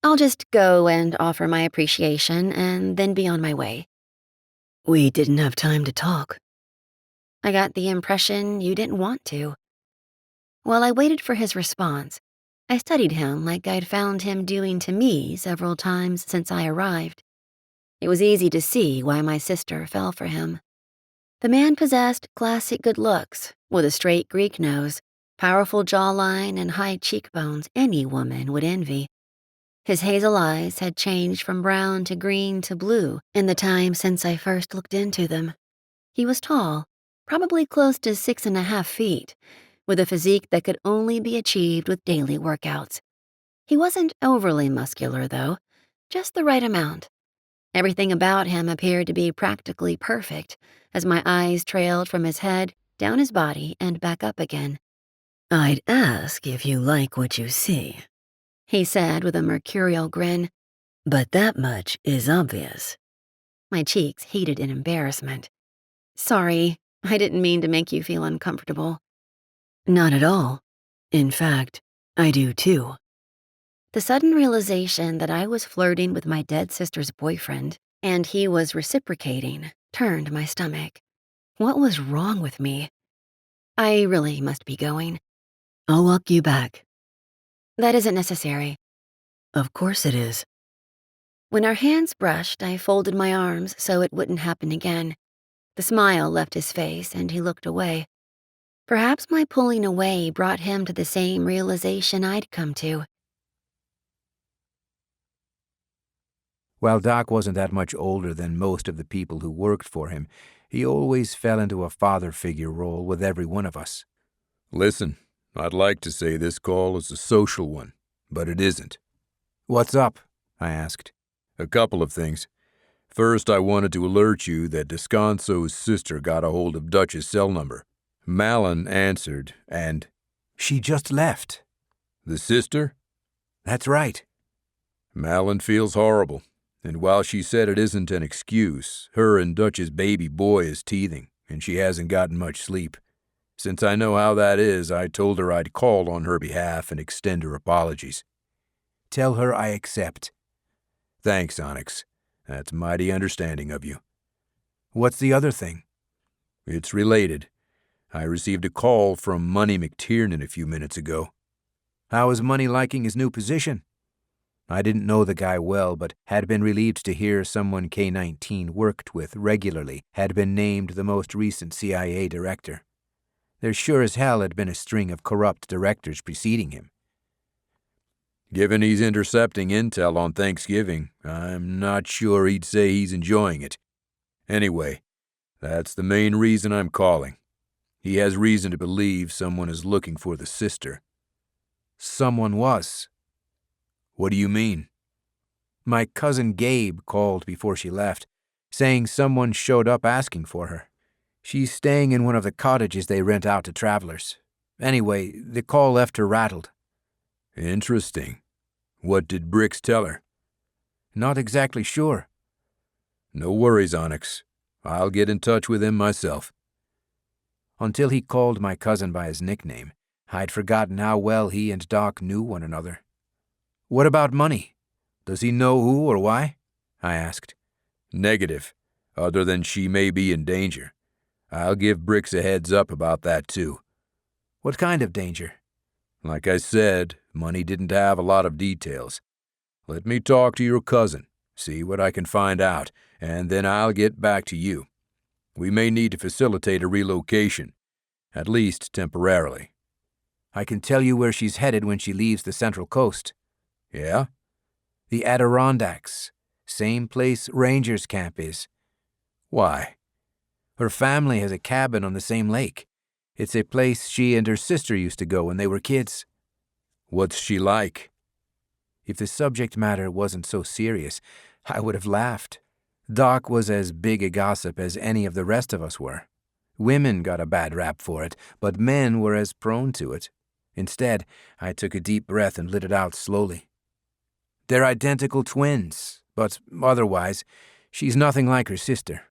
I'll just go and offer my appreciation and then be on my way. We didn't have time to talk. I got the impression you didn't want to. While I waited for his response, I studied him like I'd found him doing to me several times since I arrived. It was easy to see why my sister fell for him. The man possessed classic good looks, with a straight Greek nose, powerful jawline, and high cheekbones any woman would envy. His hazel eyes had changed from brown to green to blue in the time since I first looked into them. He was tall, probably close to 6.5 feet, with a physique that could only be achieved with daily workouts. He wasn't overly muscular, though, just the right amount. Everything about him appeared to be practically perfect, as my eyes trailed from his head, down his body, and back up again. I'd ask if you like what you see, He said with a mercurial grin. but that much is obvious. My cheeks heated in embarrassment. Sorry, I didn't mean to make you feel uncomfortable. Not at all. In fact, I do too. The sudden realization that I was flirting with my dead sister's boyfriend, and he was reciprocating, turned my stomach. What was wrong with me? I really must be going. I'll walk you back. That isn't necessary. Of course it is. When our hands brushed, I folded my arms so it wouldn't happen again. The smile left his face, and he looked away. Perhaps my pulling away brought him to the same realization I'd come to. While Doc wasn't that much older than most of the people who worked for him, he always fell into a father figure role with every one of us. Listen, I'd like to say this call is a social one, but it isn't. "What's up?" I asked. A couple of things. First, I wanted to alert you that Descanso's sister got a hold of Dutch's cell number. Malin answered, and... "She just left." The sister? "That's right." Malin feels horrible, and while she said it isn't an excuse, her and Dutch's baby boy is teething, and she hasn't gotten much sleep. Since I know how that is, I told her I'd call on her behalf and extend her apologies. "Tell her I accept." Thanks, Onyx. That's mighty understanding of you. "What's the other thing?" It's related. I received a call from Money McTiernan a few minutes ago. "How is Money liking his new position?" I didn't know the guy well, but had been relieved to hear someone K-19 worked with regularly had been named the most recent CIA director. There sure as hell had been a string of corrupt directors preceding him. Given he's intercepting intel on Thanksgiving, I'm not sure he'd say he's enjoying it. Anyway, that's the main reason I'm calling. He has reason to believe someone is looking for the sister. Someone was. What do you mean? My cousin Gabe called before she left, saying someone showed up asking for her. She's staying in one of the cottages they rent out to travelers. Anyway, the call left her rattled. Interesting. What did Bricks tell her? Not exactly sure. No worries, Onyx. I'll get in touch with him myself. Until he called my cousin by his nickname, I'd forgotten how well he and Doc knew one another. "What about Money? Does he know who or why?" I asked. Negative, other than she may be in danger. I'll give Bricks a heads up about that too. "What kind of danger?" Like I said, Money didn't have a lot of details. Let me talk to your cousin, see what I can find out, and then I'll get back to you. We may need to facilitate a relocation, at least temporarily. "I can tell you where she's headed when she leaves the Central Coast." Yeah? "The Adirondacks. Same place Rangers Camp is." Why? "Her family has a cabin on the same lake. It's a place she and her sister used to go when they were kids." What's she like? If the subject matter wasn't so serious, I would have laughed. Doc was as big a gossip as any of the rest of us were. Women got a bad rap for it, but men were as prone to it. Instead, I took a deep breath and let it out slowly. "They're identical twins, but otherwise, she's nothing like her sister.